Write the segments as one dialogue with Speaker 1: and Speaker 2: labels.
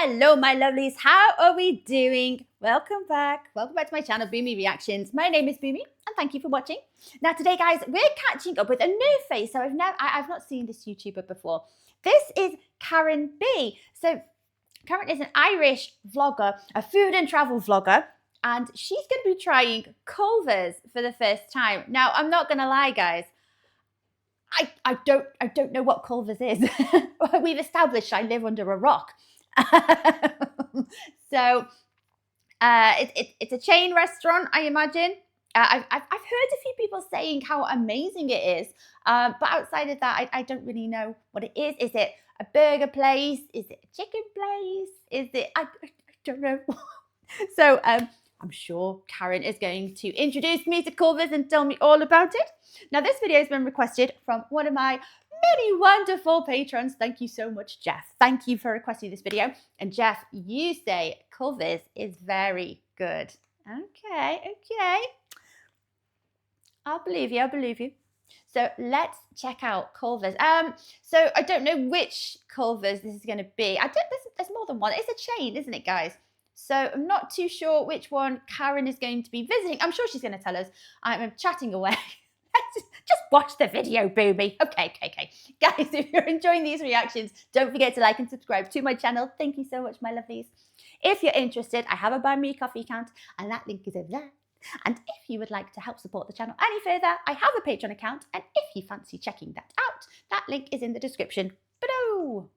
Speaker 1: Hello, my lovelies. How are we doing? Welcome back. Welcome back to my channel, Boomy Reactions. My name is Boomy, and thank you for watching. Now, today, guys, we're catching up with a new face. So I've not seen this YouTuber before. This is Karen B. So Karen is an Irish vlogger, a food and travel vlogger, and she's going to be trying Culver's for the first time. Now, I'm not going to lie, guys. I don't know what Culver's is. We've established I live under a rock. So it's a chain restaurant, I imagine. I've heard a few people saying how amazing it is, but outside of that, I don't really know what it is. Is it a burger place? Is it a chicken place? Is it? I don't know. So I'm sure Karen is going to introduce me to Culver's and tell me all about it. Now, this video has been requested from one of my many wonderful patrons. Thank you so much, Jeff. Thank you for requesting this video. And Jeff, you say Culver's is very good. Okay. I'll believe you. So let's check out Culver's. So I don't know which Culver's this is going to be. There's more than one. It's a chain, isn't it, guys? So I'm not too sure which one Karen is going to be visiting. I'm sure she's going to tell us. I'm chatting away. Just watch the video, Boomy. Okay. Guys, if you're enjoying these reactions, don't forget to like and subscribe to my channel. Thank you so much, my lovelies. If you're interested, I have a Buy Me a Coffee account, and that link is over there. And if you would like to help support the channel any further, I have a Patreon account, and if you fancy checking that out, that link is in the description below.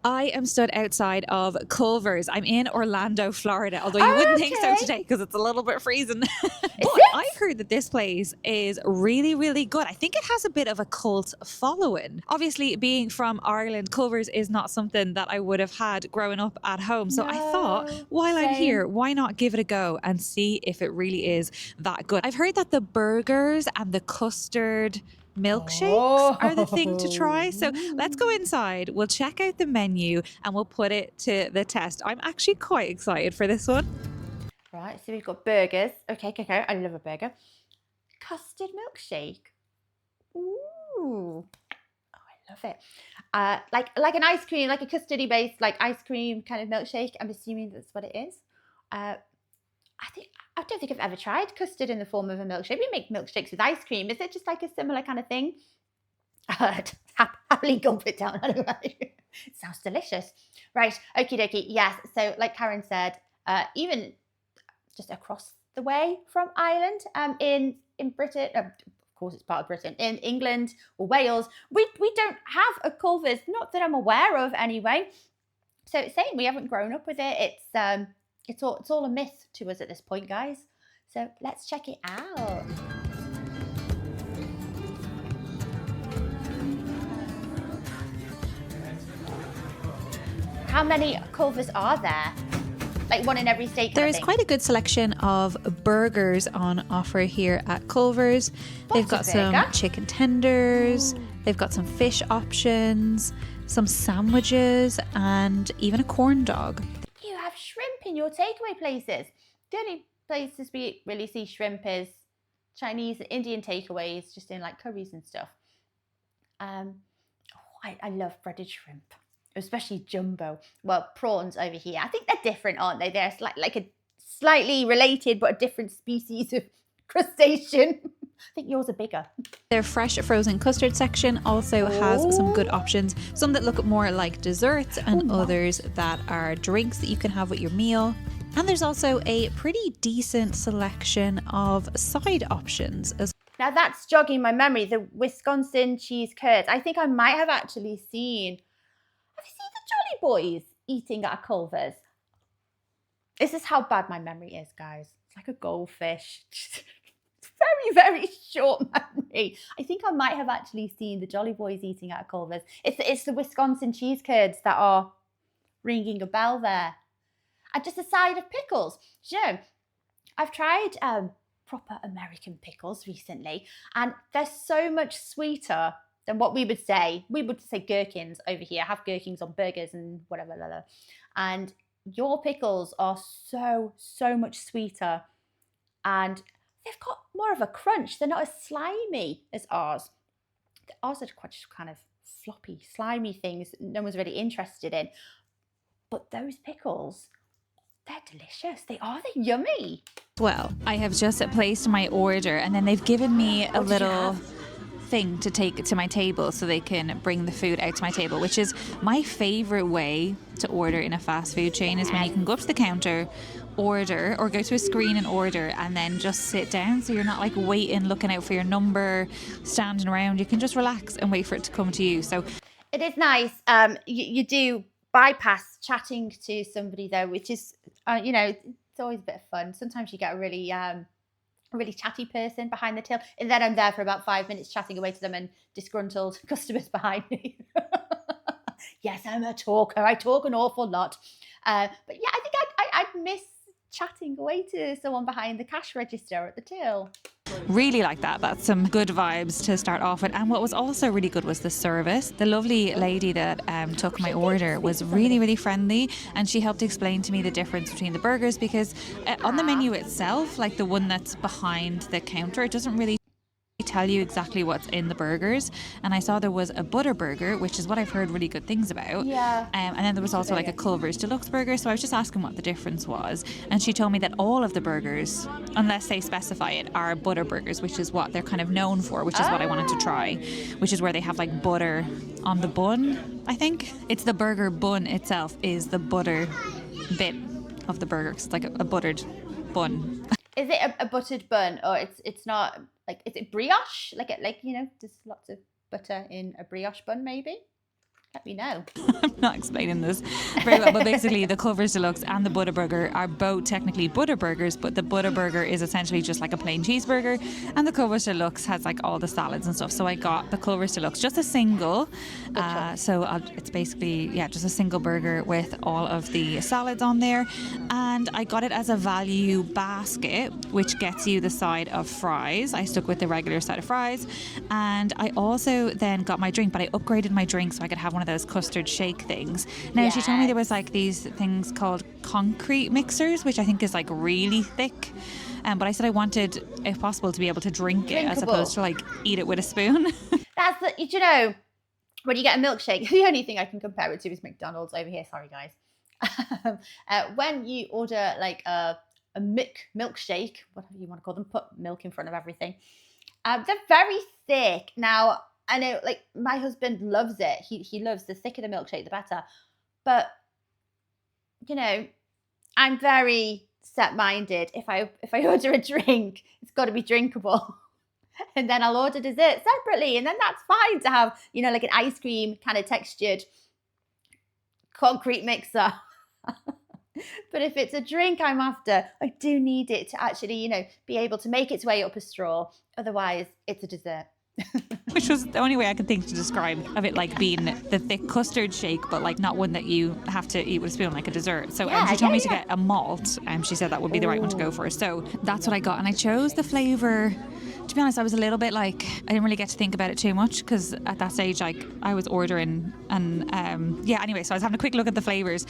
Speaker 2: I am stood outside of Culver's. I'm in Orlando, Florida, although you wouldn't think so today because it's a little bit freezing. But I've heard that this place is really, really good. I think it has a bit of a cult following. Obviously, being from Ireland, Culver's is not something that I would have had growing up at home. So I thought, while I'm here, why not give it a go and see if it really is that good? I've heard that the burgers and the custard milkshakes are the thing to try. So let's go inside, we'll check out the menu, and we'll put it to the test. I'm actually quite excited for this one.
Speaker 1: Right, so we've got burgers. Okay, I love a burger. Custard milkshake. Ooh. Oh, I love it. Like an ice cream, like a custardy based, like ice cream kind of milkshake. I'm assuming that's what it is. I don't think I've ever tried custard in the form of a milkshake. We make milkshakes with ice cream. Is it just like a similar kind of thing? Happily gulp it down. It sounds delicious. Right, okie dokie. Yes, so like Karen said, even just across the way from Ireland, in Britain, of course it's part of Britain, in England or Wales, we don't have a Culver's, not that I'm aware of anyway. So it's saying we haven't grown up with it. It's all a myth to us at this point, guys. So let's check it out. How many Culver's are there? Like one in every state?
Speaker 2: There is quite a good selection of burgers on offer here at Culver's. They've got some chicken tenders, they've got some fish options, some sandwiches, and even a corn dog.
Speaker 1: Shrimp in your takeaway places. The only places we really see shrimp is Chinese and Indian takeaways, just in like curries and stuff. I love breaded shrimp, especially jumbo. Well, prawns over here, I think they're different, aren't they? They're like a slightly related but a different species of crustacean. I think yours are bigger.
Speaker 2: Their fresh frozen custard section also has some good options. Some that look more like desserts and others that are drinks that you can have with your meal. And there's also a pretty decent selection of side options as well.
Speaker 1: Now that's jogging my memory, the Wisconsin cheese curds. I think I might have actually seen, have you seen the Jolly Boys eating at a Culver's? This is how bad my memory is, guys. It's like a goldfish. Very short memory. I think I might have actually seen the Jolly Boys eating at a Culver's. It's the Wisconsin cheese curds that are ringing a bell there. And just a side of pickles. You know, I've tried proper American pickles recently, and they're so much sweeter than what we would say. We would say gherkins over here. I have gherkins on burgers and whatever. And your pickles are so much sweeter, and they've got more of a crunch. They're not as slimy as ours. Ours are quite kind of floppy, slimy things no one's really interested in. But those pickles, they're delicious. They're yummy.
Speaker 2: Well, I have just placed my order, and then they've given me a little thing to take to my table so they can bring the food out to my table, which is my favorite way to order in a fast food chain, is when you can go up to the counter, order, or go to a screen and order, and then just sit down, so you're not like waiting, looking out for your number, standing around. You can just relax and wait for it to come to you. So
Speaker 1: it is nice. You do bypass chatting to somebody though, which is you know, it's always a bit of fun. Sometimes you get a really chatty person behind the till, and then I'm there for about 5 minutes chatting away to them and disgruntled customers behind me. Yes, I'm a talker. I talk an awful lot. But yeah, I think I'd miss chatting away to someone behind the cash register at the till.
Speaker 2: Really like that. That's some good vibes to start off with. And what was also really good was the service. The lovely lady that took my order was really friendly, and she helped explain to me the difference between the burgers, because on the menu itself, like the one that's behind the counter, it doesn't really tell you exactly what's in the burgers. And I saw there was a butter burger, which is what I've heard really good things about.
Speaker 1: Yeah.
Speaker 2: And then there was also like a Culver's deluxe burger. So I was just asking what the difference was, and she told me that all of the burgers, unless they specify it, are butter burgers, which is what they're kind of known for, which is what I wanted to try, which is where they have like butter on the bun. I think it's the burger bun itself is the butter bit of the burger, 'cause it's like a buttered bun.
Speaker 1: Is it a buttered bun, or it's not? Like, is it brioche? Like you know, there's lots of butter in a brioche bun, maybe? Let me know.
Speaker 2: I'm not explaining this very well, but basically the Culver's Deluxe and the Butterburger are both technically butter burgers, but the Butterburger is essentially just like a plain cheeseburger, and the Culver's Deluxe has like all the salads and stuff. So I got the Culver's Deluxe, just a single. It's basically, just a single burger with all of the salads on there. And I got it as a value basket, which gets you the side of fries. I stuck with the regular side of fries. And I also then got my drink, but I upgraded my drink so I could have one of those custard shake things. Now, she told me there was like these things called concrete mixers, which I think is like really thick. But I said I wanted, if possible, to be able to drink it as opposed to like eat it with a spoon.
Speaker 1: That's the, you know, when you get a milkshake, the only thing I can compare it to is McDonald's over here. Sorry, guys. When you order like a milkshake, whatever you want to call them, put milk in front of everything. They're very thick. Now, I know, like, my husband loves it. He loves the thicker the milkshake, the better. But, you know, I'm very set-minded. If I order a drink, it's got to be drinkable. And then I'll order dessert separately. And then that's fine to have, you know, like an ice cream kind of textured concrete mixer. But if it's a drink I'm after, I do need it to actually, you know, be able to make its way up a straw. Otherwise, it's a dessert.
Speaker 2: Which was the only way I could think to describe of it, like being the thick custard shake, but like not one that you have to eat with a spoon, like a dessert. So she told me to get a malt, and she said that would be the right one to go for. So that's what I got, and I chose the flavour. To be honest, I was a little bit like, I didn't really get to think about it too much, because at that stage, like, I was ordering, and anyway, so I was having a quick look at the flavours.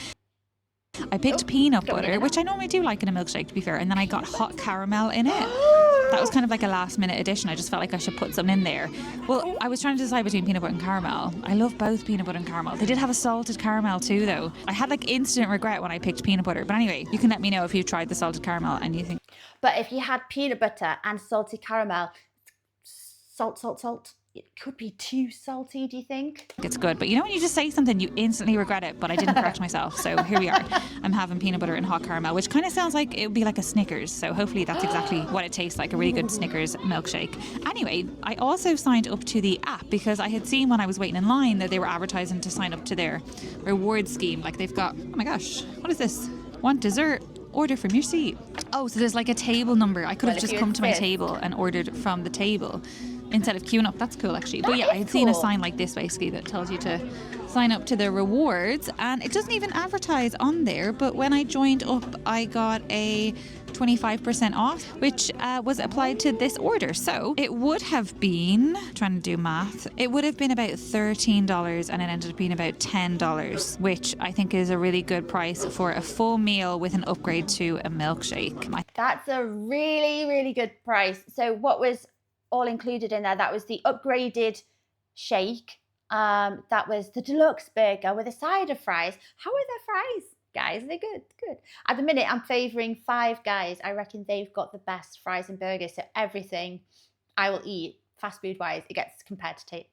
Speaker 2: I picked peanut butter, which I normally do like in a milkshake, to be fair, and then I got hot caramel in it. That was kind of like a last minute addition. I just felt like I should put something in there. Well, I was trying to decide between peanut butter and caramel. I love both peanut butter and caramel. They did have a salted caramel too, though. I had like instant regret when I picked peanut butter. But anyway, you can let me know if you've tried the salted caramel and you think.
Speaker 1: But if you had peanut butter and salted caramel, salt. It could be too salty, do you think?
Speaker 2: It's good. But you know when you just say something, you instantly regret it. But I didn't correct myself. So here we are. I'm having peanut butter and hot caramel, which kind of sounds like it would be like a Snickers. So hopefully that's exactly what it tastes like, a really good Snickers milkshake. Anyway, I also signed up to the app because I had seen when I was waiting in line that they were advertising to sign up to their reward scheme. Like they've got, oh my gosh, what is this? Want dessert? Order from your seat. Oh, so there's like a table number. I could have just come to my table and ordered from the table instead of queuing up. That's cool, actually. But yeah, I had seen a sign like this basically that tells you to sign up to the rewards, and it doesn't even advertise on there. But when I joined up, I got a 25% off, which was applied to this order. So it would have been, trying to do math, it would have been about $13, and it ended up being about $10, which I think is a really good price for a full meal with an upgrade to a milkshake.
Speaker 1: That's a really, really good price. So what was all included in there? That was the upgraded shake, That was the deluxe burger with a side of fries. How are their fries, guys? They're good, good. At the minute, I'm favouring Five Guys. I reckon they've got the best fries and burgers. So everything I will eat, fast food wise, it gets compared to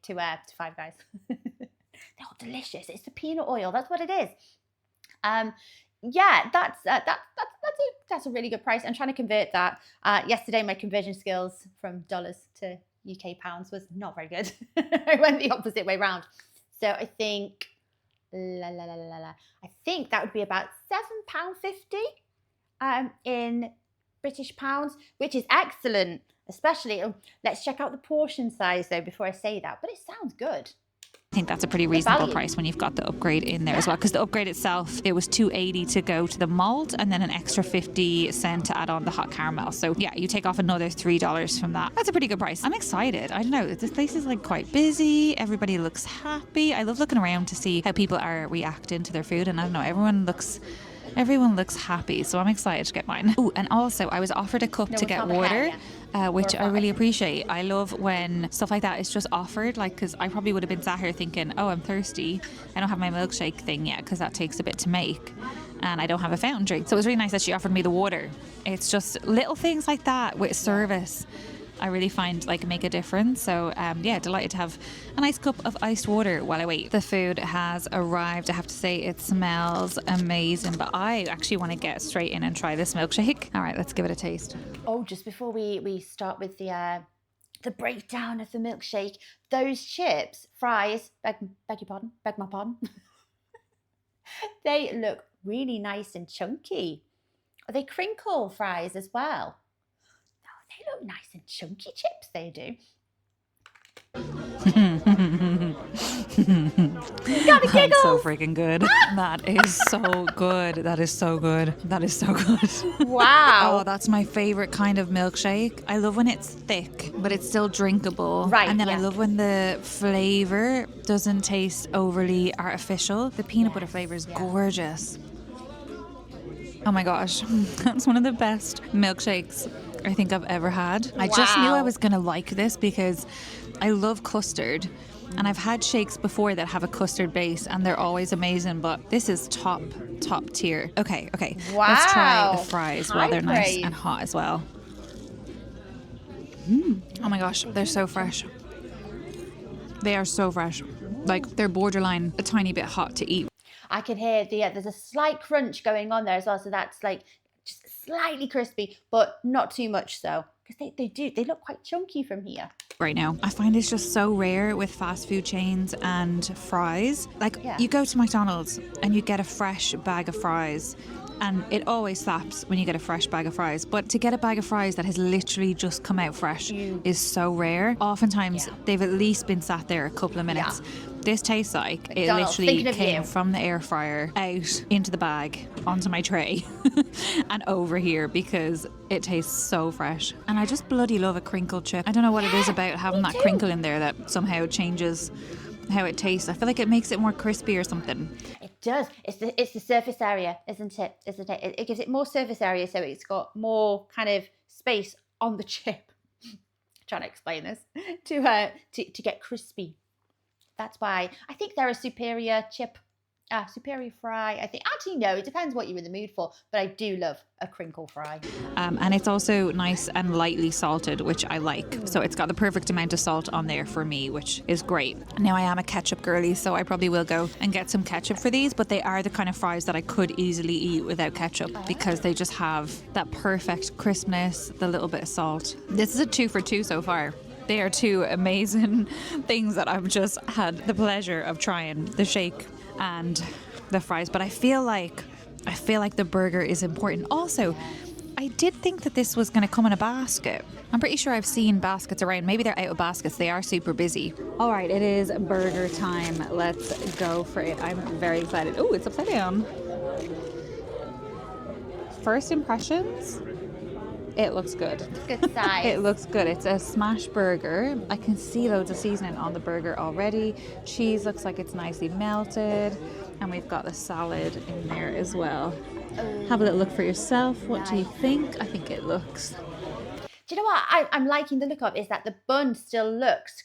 Speaker 1: Five Guys. They're all delicious. It's the peanut oil. That's what it is. Yeah, that's a really good price. I'm trying to convert that. Yesterday, my conversion skills from dollars to UK pounds was not very good. I went the opposite way round. So I think, I think that would be about £7.50 in British pounds, which is excellent. Especially, let's check out the portion size though before I say that. But it sounds good.
Speaker 2: I think that's a pretty reasonable price when you've got the upgrade in there as well, because the upgrade itself, it was $2.80 to go to the malt and then an extra 50 cents to add on the hot caramel. So yeah, you take off another $3 from that. That's a pretty good price. I'm excited. I don't know, this place is like quite busy. Everybody looks happy. I love looking around to see how people are reacting to their food, and I don't know, everyone looks happy, so I'm excited to get mine. Oh, and also I was offered a cup to get water, which I really appreciate. I love when stuff like that is just offered, like, because I probably would have been sat here thinking, oh, I'm thirsty, I don't have my milkshake thing yet because that takes a bit to make, and I don't have a fountain drink. So it was really nice that she offered me the water. It's just little things like that with service I really find like make a difference. So yeah, delighted to have a nice cup of iced water while I wait. The food has arrived. I have to say it smells amazing, but I actually want to get straight in and try this milkshake. All right, let's give it a taste.
Speaker 1: Oh, just before we start with the breakdown of the milkshake, those chips, fries, beg my pardon. They look really nice and chunky. Are they crinkle fries as well? They look nice and chunky chips, they do.
Speaker 2: That's so freaking good. That is so good. That is so good. That is so good.
Speaker 1: Wow.
Speaker 2: Oh, that's my favorite kind of milkshake. I love when it's thick, but it's still drinkable.
Speaker 1: Right.
Speaker 2: And then
Speaker 1: yeah.
Speaker 2: I love when the flavor doesn't taste overly artificial. The peanut butter flavor is gorgeous. Oh my gosh. That's one of the best milkshakes I think I've ever had. I just knew I was going to like this because I love custard. And I've had shakes before that have a custard base and they're always amazing, but this is top tier. Okay.
Speaker 1: Wow.
Speaker 2: Let's try the fries while they're nice and hot as well. Oh my gosh, they're so fresh. They are so fresh. Like, they're borderline a tiny bit hot to eat.
Speaker 1: I can hear there's a slight crunch going on there as well, so that's like just slightly crispy, but not too much so, because they look quite chunky from here.
Speaker 2: Right now, I find it's just so rare with fast food chains and fries. Like, you go to McDonald's and you get a fresh bag of fries, and it always slaps when you get a fresh bag of fries, but to get a bag of fries that has literally just come out fresh is so rare. Oftentimes they've at least been sat there a couple of minutes. This tastes like it literally came from the air fryer out into the bag onto my tray and over here, because it tastes so fresh. And I just bloody love a crinkle chip. I don't know what it is about having that crinkle in there that somehow changes how it tastes. I feel like it makes it more crispy or something.
Speaker 1: It does. It's the surface area, isn't it? It gives it more surface area, so it's got more kind of space on the chip. I'm trying to explain this to get crispy. That's why I think they're a superior chip, superior fry. I think, actually, no, it depends what you're in the mood for, but I do love a crinkle fry.
Speaker 2: And it's also nice and lightly salted, which I like. So it's got the perfect amount of salt on there for me, which is great. Now, I am a ketchup girly, so I probably will go and get some ketchup for these, but they are the kind of fries that I could easily eat without ketchup because they just have that perfect crispness, the little bit of salt. This is a 2 for 2 so far. They are two amazing things that I've just had the pleasure of trying, the shake and the fries. But I feel like the burger is important. Also, I did think that this was going to come in a basket. I'm pretty sure I've seen baskets around. Maybe they're out of baskets. They are super busy. All right, it is burger time. Let's go for it. I'm very excited. Oh, it's upside down. First impressions. It looks good.
Speaker 1: Good size.
Speaker 2: It looks good. It's a smash burger. I can see loads of seasoning on the burger already. Cheese looks like it's nicely melted. And we've got the salad in there as well. Have a little look for yourself. What do you think? I think it looks...
Speaker 1: Do you know what I'm liking the look of is that the bun still looks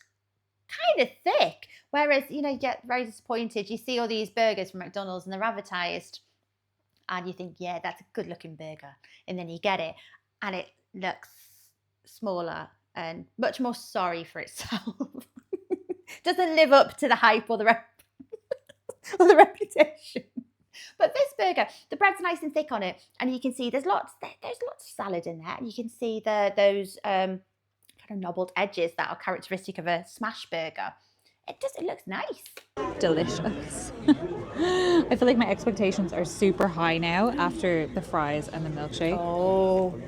Speaker 1: kind of thick, Whereas, you know, you get very disappointed. You see all these burgers from McDonald's and they're advertised and you think, yeah, that's a good looking burger. And then you get it and it looks smaller and much more sorry for itself. Doesn't live up to the hype or the reputation. But this burger, the bread's nice and thick on it, and you can see there's lots of salad in there, and you can see those kind of knobbled edges that are characteristic of a smash burger. It looks nice.
Speaker 2: Delicious. I feel like my expectations are super high now after the fries and the milkshake.
Speaker 1: Oh,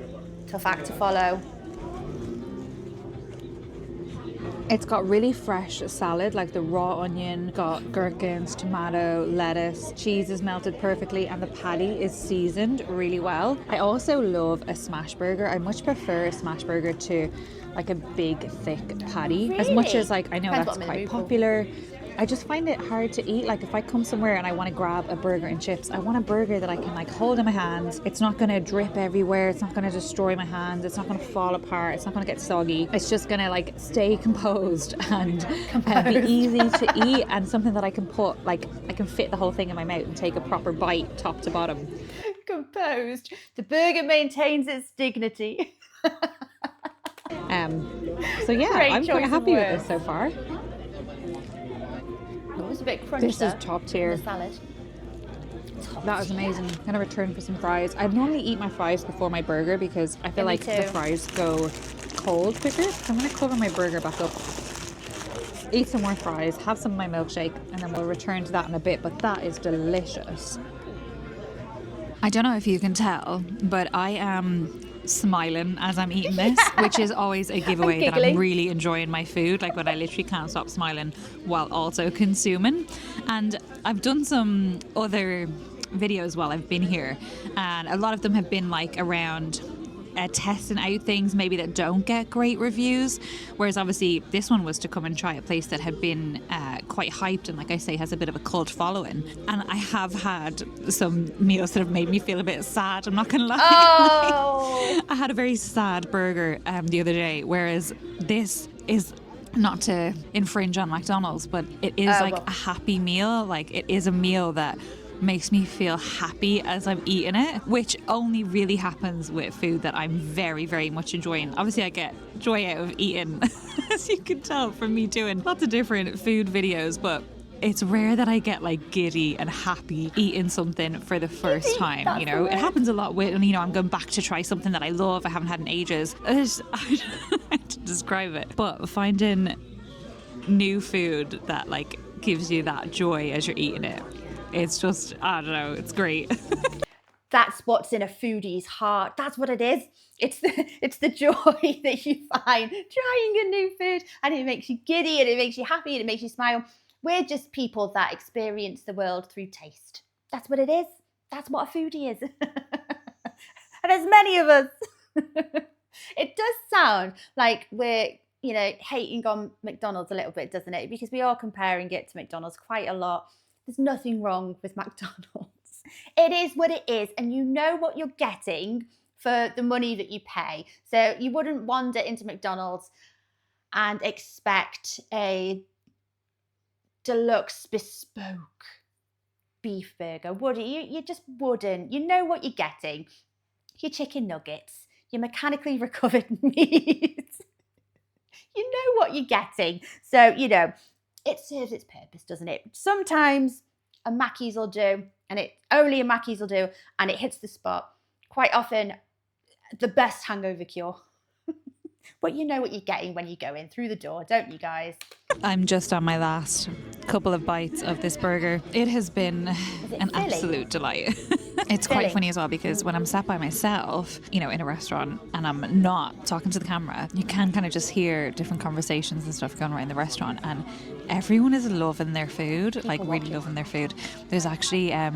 Speaker 1: tough act to follow.
Speaker 2: It's got really fresh salad, like the raw onion, got gherkins, tomato, lettuce, cheese is melted perfectly, and the patty is seasoned really well. I also love a smash burger. I much prefer a smash burger to like a big, thick patty.
Speaker 1: Really?
Speaker 2: As much as like I know
Speaker 1: Depends
Speaker 2: that's quite popular. I just find it hard to eat. Like if I come somewhere and I want to grab a burger and chips, I want a burger that I can like hold in my hands. It's not going to drip everywhere. It's not going to destroy my hands. It's not going to fall apart. It's not going to get soggy. It's just going to like stay composed and be easy to eat, and something that I can put, like I can fit the whole thing in my mouth and take a proper bite top to bottom.
Speaker 1: Composed. The burger maintains its dignity.
Speaker 2: So yeah,
Speaker 1: Great
Speaker 2: I'm quite happy with this so far.
Speaker 1: Oh, it's a bit crunchy.
Speaker 2: This is top tier.
Speaker 1: The salad.
Speaker 2: That was amazing. I'm gonna return for some fries. I normally eat my fries before my burger because I feel like the fries go cold quicker. So I'm gonna cover my burger back up, eat some more fries, have some of my milkshake, and then we'll return to that in a bit. But that is delicious. I don't know if you can tell, but I am smiling as I'm eating this, which is always a giveaway that I'm really enjoying my food, like when I literally can't stop smiling while also consuming. And I've done some other videos while I've been here, and a lot of them have been like around testing out things maybe that don't get great reviews, whereas obviously this one was to come and try a place that had been quite hyped and, like I say, has a bit of a cult following. And I have had some meals that have made me feel a bit sad, I'm not gonna lie.
Speaker 1: Oh.
Speaker 2: I had a very sad burger the other day, whereas this is not to infringe on McDonald's, but it is a happy meal. Like it is a meal that makes me feel happy as I'm eating it, which only really happens with food that I'm very, very much enjoying. Obviously I get joy out of eating, as you can tell from me doing lots of different food videos, but it's rare that I get like giddy and happy eating something for the first time. You know, it happens a lot with, you know, I'm going back to try something that I love, I haven't had in ages. I don't know how to describe it, but finding new food that like gives you that joy as you're eating it, it's just, I don't know, it's great.
Speaker 1: That's what's in a foodie's heart. That's what it is. It's the joy that you find trying a new food, and it makes you giddy and it makes you happy and it makes you smile. We're just people that experience the world through taste. That's what it is. That's what a foodie is. And there's many of us. It does sound like we're, you know, hating on McDonald's a little bit, doesn't it? Because we are comparing it to McDonald's quite a lot. There's nothing wrong with McDonald's. It is what it is, and you know what you're getting for the money that you pay. So you wouldn't wander into McDonald's and expect a deluxe bespoke beef burger, would you? You just wouldn't. You know what you're getting. Your chicken nuggets, your mechanically recovered meat. You know what you're getting. So, you know, it serves its purpose, doesn't it? Sometimes a Mackey's will do, and only a Mackey's will do, and it hits the spot. Quite often, the best hangover cure. But you know what you're getting when you go in through the door, don't you guys?
Speaker 2: I'm just on my last couple of bites of this burger. It has been an absolute delight. It's quite funny as well, because when I'm sat by myself, you know, in a restaurant and I'm not talking to the camera, you can kind of just hear different conversations and stuff going on in the restaurant, and everyone is loving their food, like really loving their food. There's actually a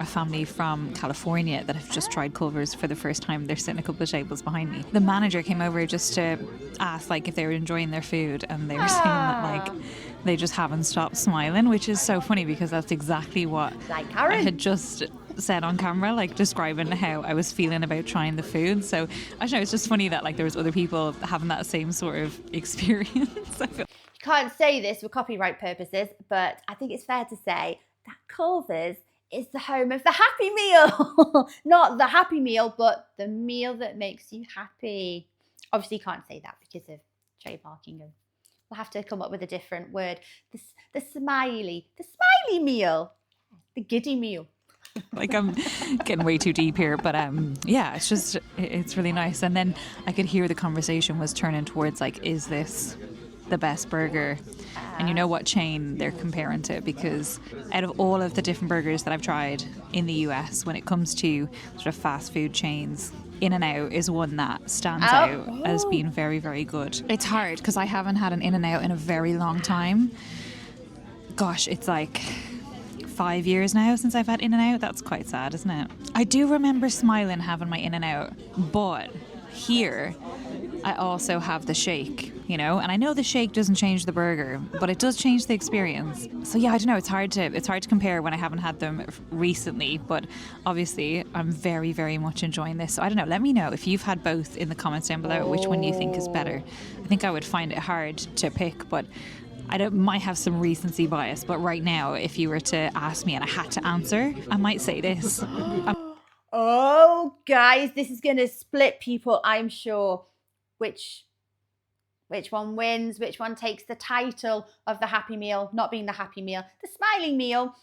Speaker 2: family from California that have just tried Culver's for the first time. They're sitting a couple of tables behind me. The manager came over just to ask like if they were enjoying their food, and they were saying that like they just haven't stopped smiling, which is so funny because that's exactly what I had just said on camera, like describing how I was feeling about trying the food. So I don't know, it's just funny that like there was other people having that same sort of experience. I feel
Speaker 1: can't say this for copyright purposes, but I think it's fair to say that Culver's is the home of the Happy Meal. Not the Happy Meal, but the meal that makes you happy. Obviously, you can't say that because of trademarking. We'll have to come up with a different word. The smiley meal, the giddy meal.
Speaker 2: Like I'm getting way too deep here, but yeah, it's really nice. And then I could hear the conversation was turning towards like, is this the best burger? And you know what chain they're comparing to, because out of all of the different burgers that I've tried in the US, when it comes to sort of fast food chains, In-N-Out is one that stands out as being very, very good. It's hard because I haven't had an In-N-Out in a very long time. Gosh, it's like 5 years now since I've had In-N-Out. That's quite sad, isn't it? I do remember smiling having my In-N-Out, but here I also have the shake, you know, and I know the shake doesn't change the burger, but it does change the experience. So yeah, I don't know, it's hard to compare when I haven't had them recently, but obviously I'm very, very much enjoying this. So I don't know, let me know if you've had both in the comments down below, which one you think is better. I think I would find it hard to pick, but might have some recency bias, but right now, if you were to ask me and I had to answer, I might say this.
Speaker 1: Oh, guys, this is going to split people, I'm sure. Which one wins? Which one takes the title of the Happy Meal, not being the Happy Meal? The Smiling Meal.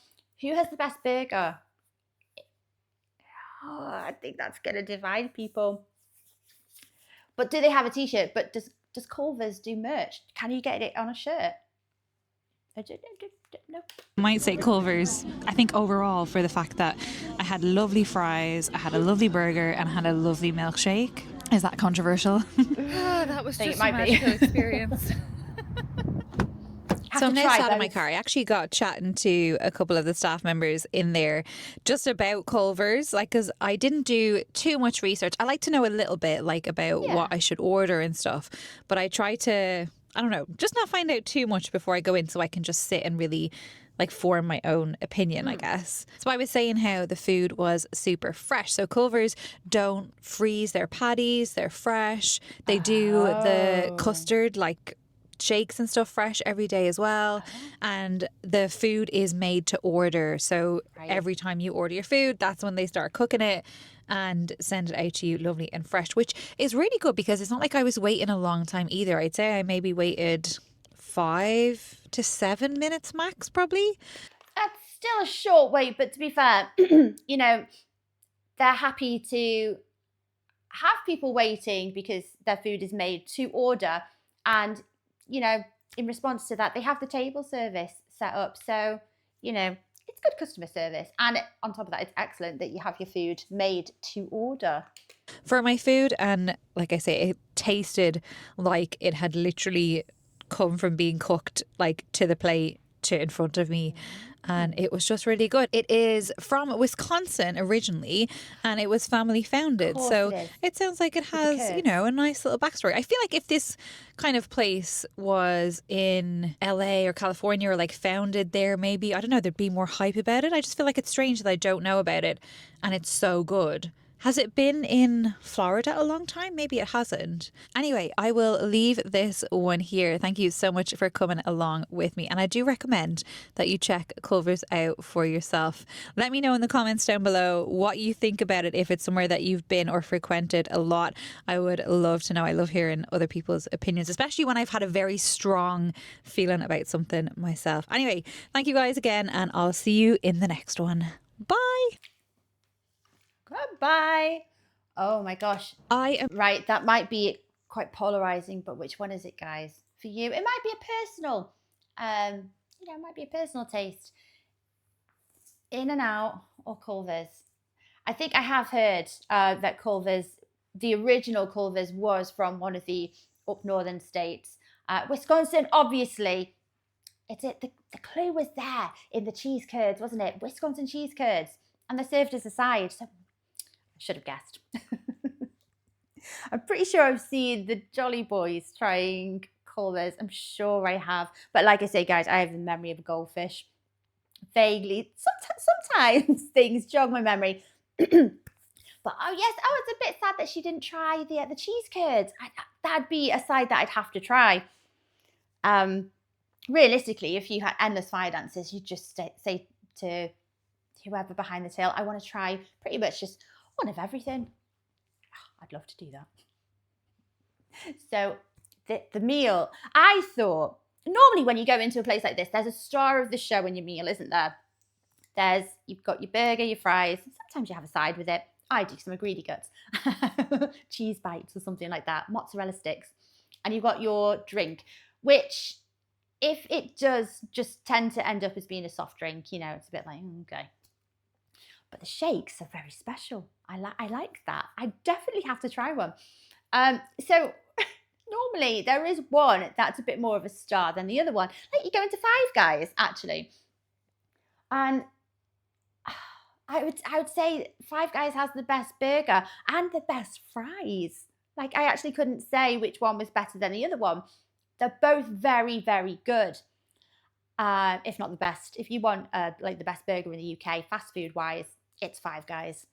Speaker 1: Who has the best burger? Oh, I think that's going to divide people. But do they have a t-shirt? But does Culver's do merch? Can you get it on a shirt? No.
Speaker 2: I might say Culver's. I think overall, for the fact that I had lovely fries, I had a lovely burger, and I had a lovely milkshake. Is that controversial?
Speaker 3: That was just a magical experience. So I'm now sat in my car. I actually got chatting to a couple of the staff members in there just about Culver's, like, because I didn't do too much research. I like to know a little bit, like, about what I should order and stuff, but I try to, I don't know, just not find out too much before I go in so I can just sit and really like form my own opinion, I guess. So I was saying how the food was super fresh. So Culver's don't freeze their patties, they're fresh. They do the custard, like shakes and stuff fresh every day as well. And the food is made to order. So every time you order your food, that's when they start cooking it and send it out to you lovely and fresh, which is really good because it's not like I was waiting a long time either. I'd say I maybe waited 5 to 7 minutes max, probably.
Speaker 1: That's still a short wait, but to be fair, you know, they're happy to have people waiting because their food is made to order. And, you know, in response to that, they have the table service set up. So, you know, it's good customer service. And on top of that, it's excellent that you have your food made to order.
Speaker 3: For my food, and like I say, it tasted like it had literally come from being cooked like to the plate to in front of me, and it was just really good. It is from Wisconsin originally, and it was family founded, so it sounds like it has, you know, a nice little backstory. I feel like if this kind of place was in LA or California or like founded there, maybe, I don't know, there'd be more hype about it. I just feel like it's strange that I don't know about it and it's so good. Has it been in Florida a long time? Maybe it hasn't. Anyway, I will leave this one here. Thank you so much for coming along with me. And I do recommend that you check Culver's out for yourself. Let me know in the comments down below what you think about it, if it's somewhere that you've been or frequented a lot. I would love to know. I love hearing other people's opinions, especially when I've had a very strong feeling about something myself. Anyway, thank you guys again, and I'll see you in the next one. Bye.
Speaker 1: Goodbye. Oh my gosh. Right, that might be quite polarizing, but which one is it, guys? For you, it might be a personal, you know, it might be a personal taste. In-N-Out or Culver's? I think I have heard that Culver's, the original Culver's, was from one of the up northern states. Wisconsin, obviously. The clue was there in the cheese curds, wasn't it? Wisconsin cheese curds. And they're served as a side, so should have guessed. I'm pretty sure I've seen the Jolly Boys trying Culver's. I'm sure I have. But like I say, guys, I have the memory of a goldfish. Vaguely. Sometimes things jog my memory. But oh yes, it's a bit sad that she didn't try the cheese curds. That'd be a side that I'd have to try. realistically, if you had endless finances, you'd just say to whoever behind the till, I want to try pretty much just one of everything. I'd love to do that. So the meal, I thought, normally when you go into a place like this, there's a star of the show in your meal, isn't there? You've got your burger, your fries, sometimes you have a side with it. I do some greedy guts, cheese bites or something like that, mozzarella sticks. And you've got your drink, which if it does just tend to end up as being a soft drink, you know, it's a bit like, okay. But the shakes are very special. I like that. I definitely have to try one. So normally there is one that's a bit more of a star than the other one. Like you go into Five Guys, actually. And I would say Five Guys has the best burger and the best fries. Like I actually couldn't say which one was better than the other one. They're both very, very good. If not the best. If you want like the best burger in the UK, fast food wise, it's Five Guys.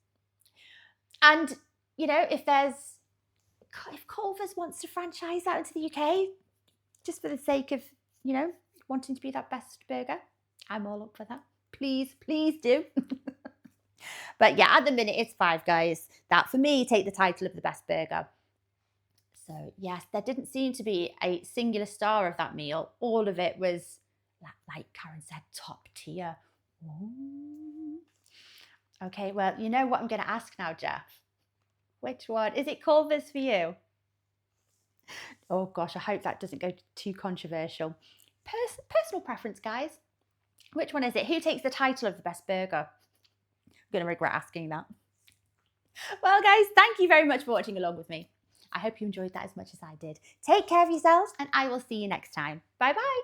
Speaker 1: And you know, if Culver's wants to franchise out into the UK, just for the sake of, you know, wanting to be that best burger, I'm all up for that. Please, please do. But yeah, at the minute it's Five Guys that for me take the title of the best burger. So yes, there didn't seem to be a singular star of that meal. All of it was, like Karen said, top tier. Ooh. Okay, well, you know what I'm going to ask now, Jeff? Which one? Is it Culver's for you? Oh gosh, I hope that doesn't go too controversial. Personal preference, guys. Which one is it? Who takes the title of the best burger? I'm going to regret asking that. Well, guys, thank you very much for watching along with me. I hope you enjoyed that as much as I did. Take care of yourselves, and I will see you next time. Bye-bye.